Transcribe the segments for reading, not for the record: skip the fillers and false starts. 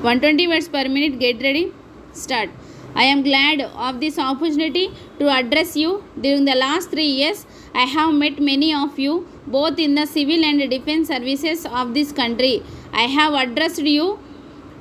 120 words per minute. Get ready. Start. I am glad of this opportunity to address you. During the last 3 years, I have met many of you, both in the civil and defense services of this country. I have addressed you,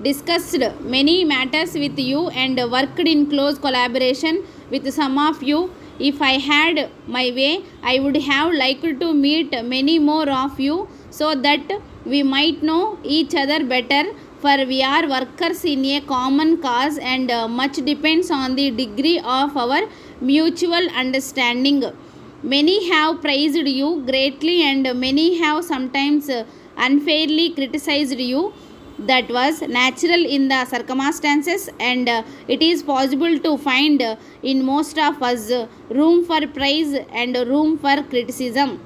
discussed many matters with you, and worked in close collaboration with some of you. If I had my way, I would have liked to meet many more of you so that we might know each other better, for we are workers in a common cause, and much depends on the degree of our mutual understanding. Many have praised you greatly, and many have sometimes unfairly criticized you. That was natural in the circumstances, and it is possible to find in most of us room for praise and room for criticism.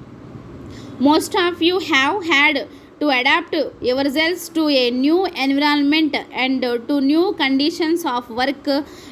Most of you have had to adapt yourselves to a new environment and to new conditions of work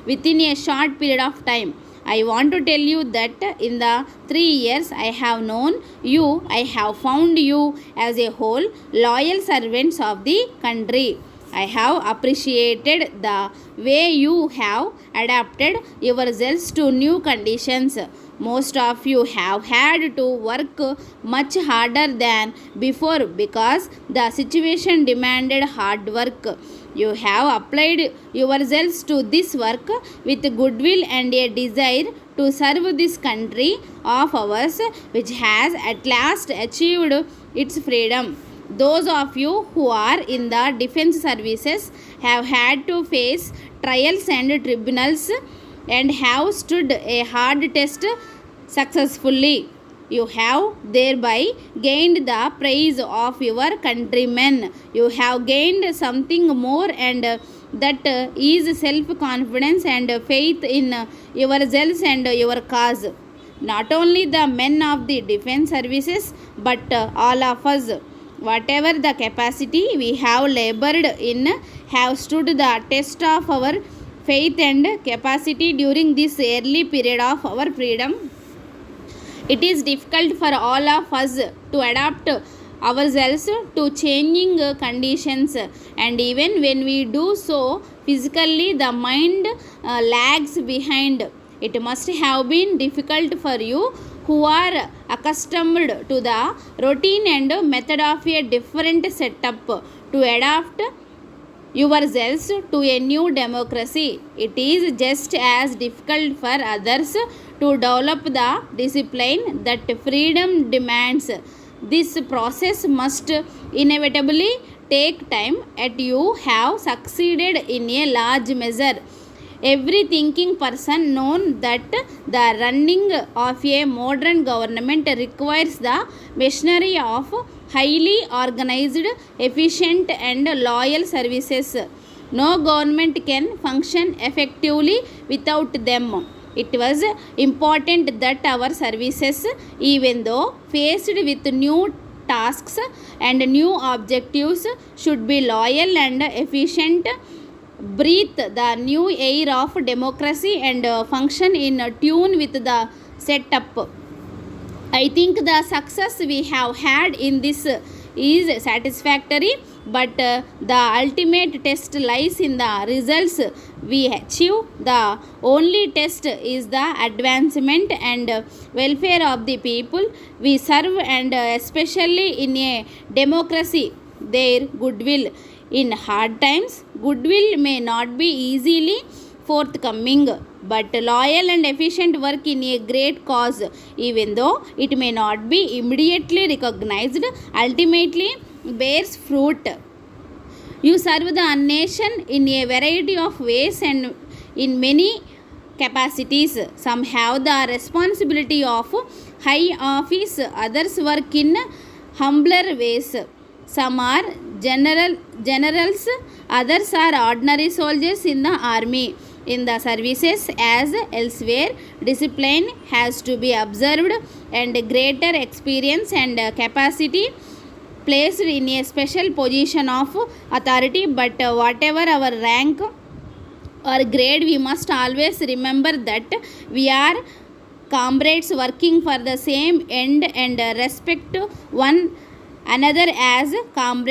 within a short period of time. I want to tell you that in the 3 years I have known you, I have found you as a whole loyal servants of the country. I have appreciated the way you have adapted yourselves to new conditions. Most of you have had to work much harder than before because the situation demanded hard work. You have applied yourselves to this work with goodwill and a desire to serve this country of ours, which has at last achieved its freedom. Those of you who are in the defense services have had to face trials and tribunals and have stood a hard test successfully. You have thereby gained the praise of your countrymen. You have gained something more, and that is self-confidence and faith in yourselves and your cause. Not only the men of the defense services, but all of us, whatever the capacity we have labored in, have stood the test of our faith and capacity during this early period of our freedom. It is difficult for all of us to adapt ourselves to changing conditions, and even when we do so physically, the mind lags behind. It must have been difficult for you who are accustomed to the routine and method of a different setup to adapt yourselves to a new democracy. It is just as difficult for others to develop the discipline that freedom demands. This process must inevitably take time, and you have succeeded in a large measure. Every thinking person knows that the running of a modern government requires the machinery of highly organized, efficient and loyal services. No government can function effectively without them. It was important that our services, even though faced with new tasks and new objectives, should be loyal and efficient, breathe the new air of democracy, and function in tune with the setup. I think the success we have had in this is satisfactory, but the ultimate test lies in the results we achieve. The only test is the advancement and welfare of the people we serve, and especially in a democracy, their goodwill. In hard times, goodwill may not be easily forthcoming, but loyal and efficient work in a great cause, even though it may not be immediately recognized, ultimately bears fruit. You serve the nation in a variety of ways and in many capacities. Some have the responsibility of high office, others work in humbler ways. Some are generals, others are ordinary soldiers in the army. In the services as elsewhere, discipline has to be observed, and greater experience and capacity placed in a special position of authority. But whatever our rank or grade, we must always remember that we are comrades working for the same end, and respect one another as comrades.